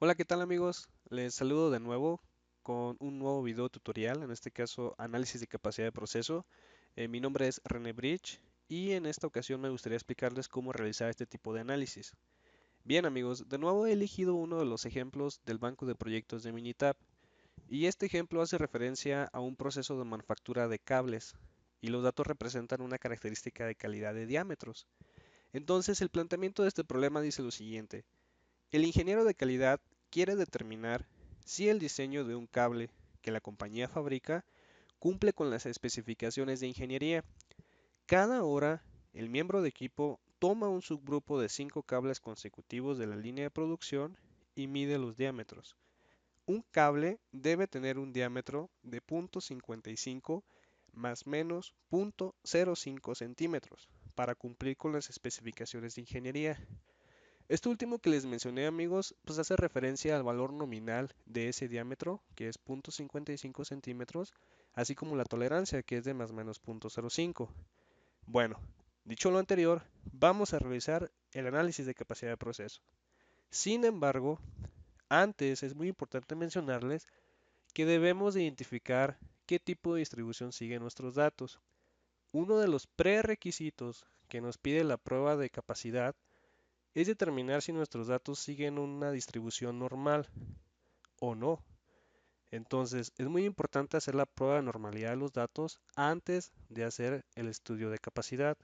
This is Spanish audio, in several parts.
Hola, ¿qué tal amigos? Les saludo de nuevo con un nuevo video tutorial, en este caso análisis de capacidad de proceso. Mi nombre es René Bridge y en esta ocasión me gustaría explicarles cómo realizar este tipo de análisis. Bien amigos, de nuevo he elegido uno de los ejemplos del banco de proyectos de Minitab y este ejemplo hace referencia a un proceso de manufactura de cables y los datos representan una característica de calidad de diámetros. Entonces el planteamiento de este problema dice lo siguiente. El ingeniero de calidad quiere determinar si el diseño de un cable que la compañía fabrica cumple con las especificaciones de ingeniería. Cada hora, el miembro de equipo toma un subgrupo de 5 cables consecutivos de la línea de producción y mide los diámetros. Un cable debe tener un diámetro de 0.55 más menos 0.05 centímetros para cumplir con las especificaciones de ingeniería. Esto último que les mencioné, amigos, pues hace referencia al valor nominal de ese diámetro, que es 0.55 centímetros, así como la tolerancia, que es de más o menos 0.05. Bueno, dicho lo anterior, vamos a realizar el análisis de capacidad de proceso. Sin embargo, antes es muy importante mencionarles que debemos de identificar qué tipo de distribución siguen nuestros datos. Uno de los prerequisitos que nos pide la prueba de capacidad es determinar si nuestros datos siguen una distribución normal o no. Entonces, es muy importante hacer la prueba de normalidad de los datos antes de hacer el estudio de capacidad.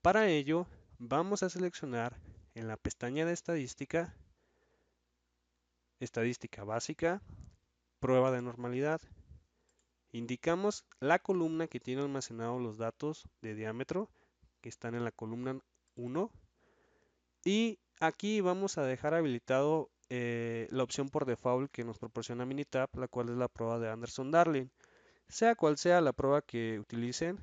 Para ello, vamos a seleccionar en la pestaña de estadística, estadística básica, prueba de normalidad. Indicamos la columna que tiene almacenados los datos de diámetro, que están en la columna 1. Y aquí vamos a dejar habilitado la opción por default que nos proporciona Minitab, la cual es la prueba de Anderson-Darling. Sea cual sea la prueba que utilicen,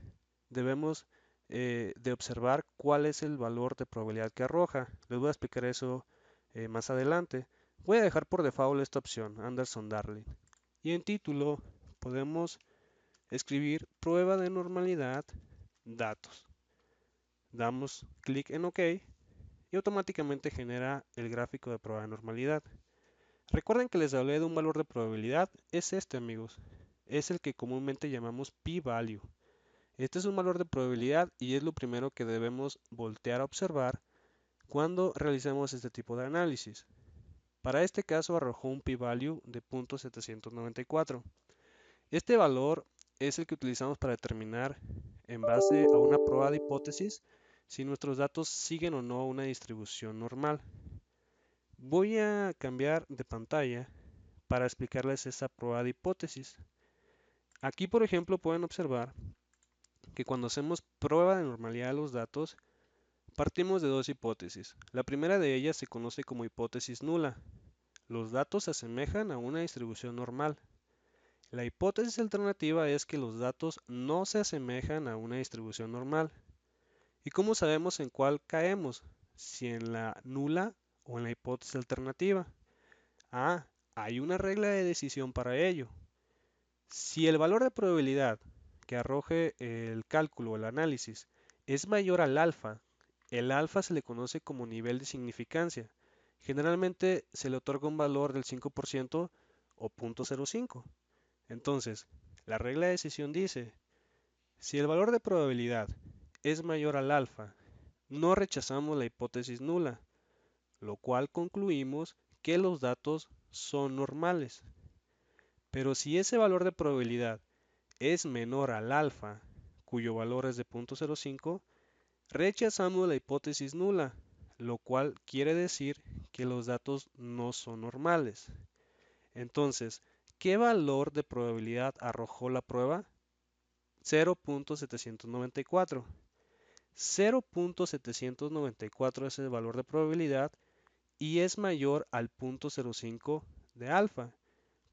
debemos de observar cuál es el valor de probabilidad que arroja. Les voy a explicar eso más adelante. Voy a dejar por default esta opción, Anderson-Darling. Y en título podemos escribir prueba de normalidad, datos. Damos clic en OK y automáticamente genera el gráfico de prueba de normalidad. Recuerden que les hablé de un valor de probabilidad, es este amigos, es el que comúnmente llamamos p-value. Este es un valor de probabilidad y es lo primero que debemos voltear a observar cuando realicemos este tipo de análisis. Para este caso arrojó un p-value de 0.794. Este valor es el que utilizamos para determinar en base a una prueba de hipótesis si nuestros datos siguen o no una distribución normal. Voy a cambiar de pantalla para explicarles esta prueba de hipótesis. Aquí, por ejemplo, pueden observar que cuando hacemos prueba de normalidad de los datos, partimos de dos hipótesis. La primera de ellas se conoce como hipótesis nula. Los datos se asemejan a una distribución normal. La hipótesis alternativa es que los datos no se asemejan a una distribución normal. ¿Y cómo sabemos en cuál caemos? Si en la nula o en la hipótesis alternativa. Ah, hay una regla de decisión para ello. Si el valor de probabilidad que arroje el cálculo o el análisis es mayor al alfa, el alfa se le conoce como nivel de significancia. Generalmente se le otorga un valor del 5% o 0.05. Entonces, la regla de decisión dice, si el valor de probabilidad es mayor al alfa, no rechazamos la hipótesis nula, lo cual concluimos que los datos son normales. Pero si ese valor de probabilidad es menor al alfa, cuyo valor es de 0.05, rechazamos la hipótesis nula, lo cual quiere decir que los datos no son normales. Entonces, ¿qué valor de probabilidad arrojó la prueba? 0.794. 0.794 es el valor de probabilidad y es mayor al 0.05 de alfa,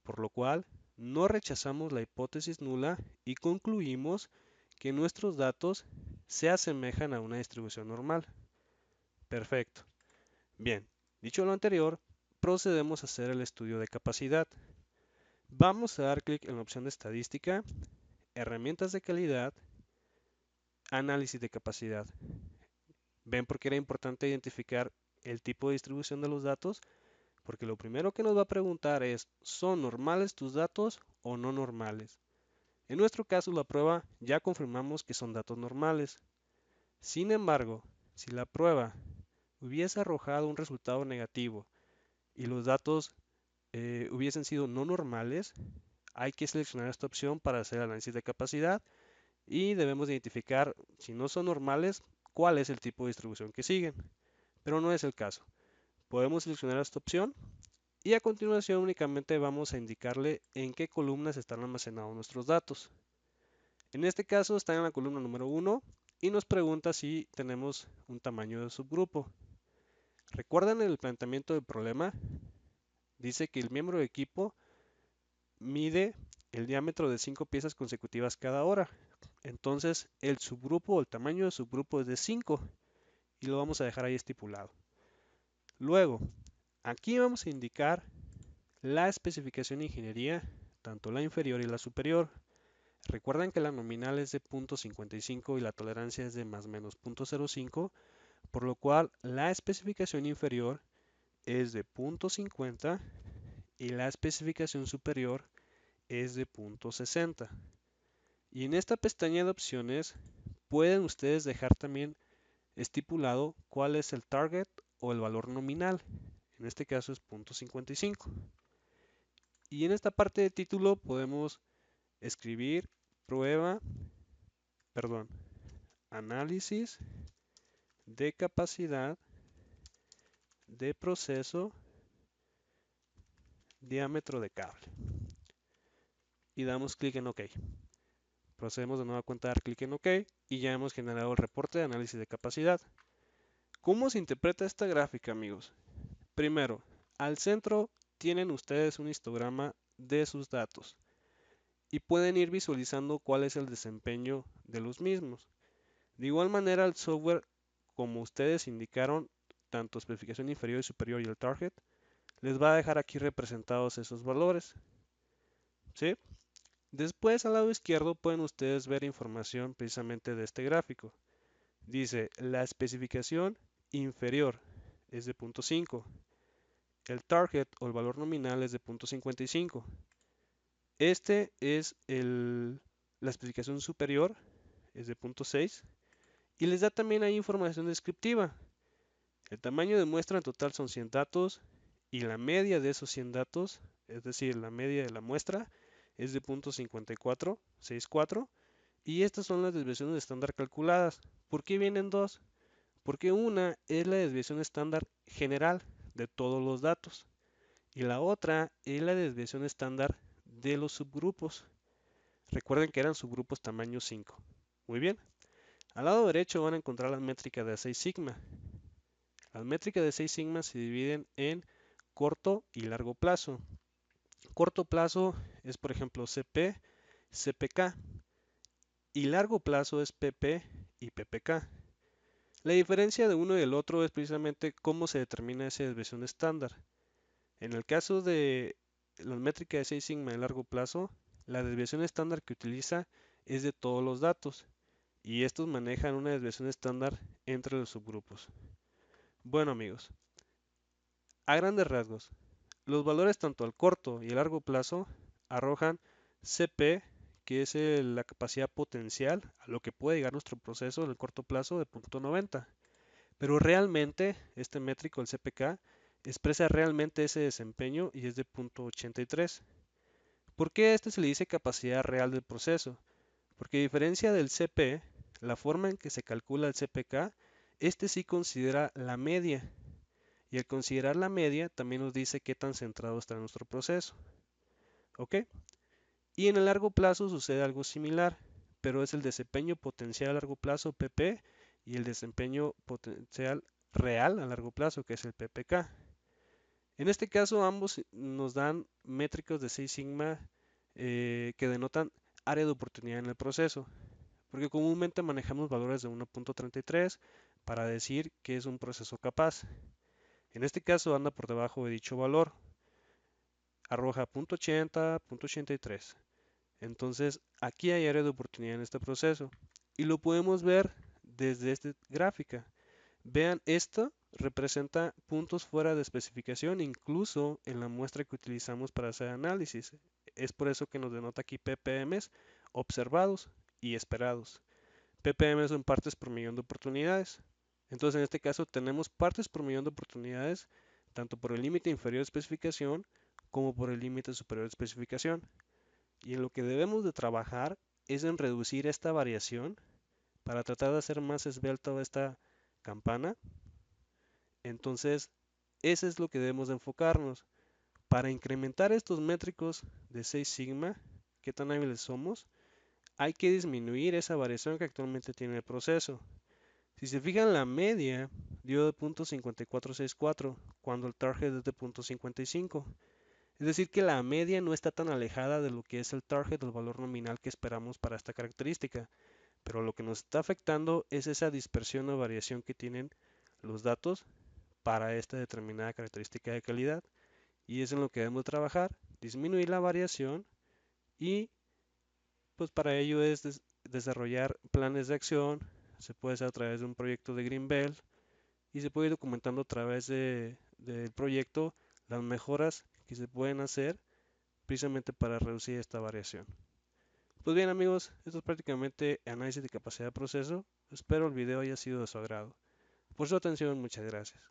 por lo cual no rechazamos la hipótesis nula y concluimos que nuestros datos se asemejan a una distribución normal. Perfecto. Bien, dicho lo anterior, procedemos a hacer el estudio de capacidad. Vamos a dar clic en la opción de estadística, herramientas de calidad, análisis de capacidad. ¿Ven por qué era importante identificar el tipo de distribución de los datos? porque lo primero que nos va a preguntar es, ¿son normales tus datos o no normales? En nuestro caso, la prueba ya confirmamos que son datos normales. Sin embargo, si la prueba hubiese arrojado un resultado negativo y los datos hubiesen sido no normales, hay que seleccionar esta opción para hacer análisis de capacidad y debemos identificar, si no son normales, cuál es el tipo de distribución que siguen. Pero no es el caso. Podemos seleccionar esta opción y a continuación únicamente vamos a indicarle en qué columnas están almacenados nuestros datos. En este caso está en la columna número 1 y nos pregunta si tenemos un tamaño de subgrupo. ¿Recuerdan el planteamiento del problema? Dice que el miembro de equipo mide el diámetro de 5 piezas consecutivas cada hora. Entonces el subgrupo o el tamaño de subgrupo es de 5 y lo vamos a dejar ahí estipulado. Luego, aquí vamos a indicar la especificación de ingeniería, tanto la inferior y la superior. Recuerden que la nominal es de 0.55 y la tolerancia es de más o menos 0.05, por lo cual la especificación inferior es de 0.50 y la especificación superior es de 0.60. Y en esta pestaña de opciones pueden ustedes dejar también estipulado cuál es el target o el valor nominal. En este caso es 0.55. Y en esta parte de título podemos escribir prueba, perdón, análisis de capacidad de proceso diámetro de cable. Y damos clic en OK. Procedemos de nueva cuenta a dar clic en OK y ya hemos generado el reporte de análisis de capacidad. ¿Cómo se interpreta esta gráfica, amigos? Primero, al centro tienen ustedes un histograma de sus datos y pueden ir visualizando cuál es el desempeño de los mismos. De igual manera, el software, como ustedes indicaron, tanto especificación inferior y superior y el target, les va a dejar aquí representados esos valores. ¿Sí? Después, al lado izquierdo, pueden ustedes ver información precisamente de este gráfico. Dice, la especificación inferior es de 0.5. El target o el valor nominal es de 0.55. Este es la especificación superior, es de 0.6. Y les da también ahí información descriptiva. El tamaño de muestra en total son 100 datos y la media de esos 100 datos, es decir, la media de la muestra, es de 0.5464 y estas son las desviaciones estándar calculadas. ¿Por qué vienen dos? Porque una es la desviación estándar general de todos los datos y la otra es la desviación estándar de los subgrupos. Recuerden que eran subgrupos tamaño 5. Muy bien. Al lado derecho van a encontrar las métricas de 6 sigma. Las métricas de 6 sigma se dividen en corto y largo plazo. Corto plazo es, por ejemplo, CP, CPK. Y largo plazo es PP y PPK. La diferencia de uno y del otro es precisamente cómo se determina esa desviación estándar. En el caso de la métrica de 6 sigma de largo plazo, la desviación estándar que utiliza es de todos los datos y estos manejan una desviación estándar entre los subgrupos. Bueno, amigos, a grandes rasgos, los valores tanto al corto y a largo plazo arrojan CP, que es la capacidad potencial a lo que puede llegar nuestro proceso en el corto plazo de 0.90. Pero realmente este métrico, el CPK, expresa realmente ese desempeño y es de 0.83. ¿Por qué a este se le dice capacidad real del proceso? Porque a diferencia del CP, la forma en que se calcula el CPK, este sí considera la media. Y al considerar la media, también nos dice qué tan centrado está nuestro proceso. ¿Ok? Y en el largo plazo sucede algo similar, pero es el desempeño potencial a largo plazo, PP, y el desempeño potencial real a largo plazo, que es el PPK. En este caso, ambos nos dan métricos de 6 sigma que denotan área de oportunidad en el proceso, porque comúnmente manejamos valores de 1.33 para decir que es un proceso capaz. En este caso anda por debajo de dicho valor, arroja 0.80, 0.83. Entonces aquí hay área de oportunidad en este proceso y lo podemos ver desde esta gráfica. Vean, esta representa puntos fuera de especificación, incluso en la muestra que utilizamos para hacer análisis. Es por eso que nos denota aquí ppms observados y esperados. ppm son partes por millón de oportunidades. Entonces, en este caso, tenemos partes por millón de oportunidades, tanto por el límite inferior de especificación como por el límite superior de especificación. Y en lo que debemos de trabajar es en reducir esta variación para tratar de hacer más esbelta esta campana. Entonces, eso es lo que debemos de enfocarnos. Para incrementar estos métricos de 6 sigma, qué tan hábiles somos, hay que disminuir esa variación que actualmente tiene el proceso. Si se fijan, la media dio de .5464 cuando el target es de .55. Es decir, que la media no está tan alejada de lo que es el target, el valor nominal que esperamos para esta característica. Pero lo que nos está afectando es esa dispersión o variación que tienen los datos para esta determinada característica de calidad. Y es en lo que debemos trabajar, disminuir la variación y pues para ello es desarrollar planes de acción. Se puede hacer a través de un proyecto de Greenbelt y se puede ir documentando a través del proyecto las mejoras que se pueden hacer precisamente para reducir esta variación. Pues bien amigos, esto es prácticamente análisis de capacidad de proceso. Espero el video haya sido de su agrado. Por su atención, muchas gracias.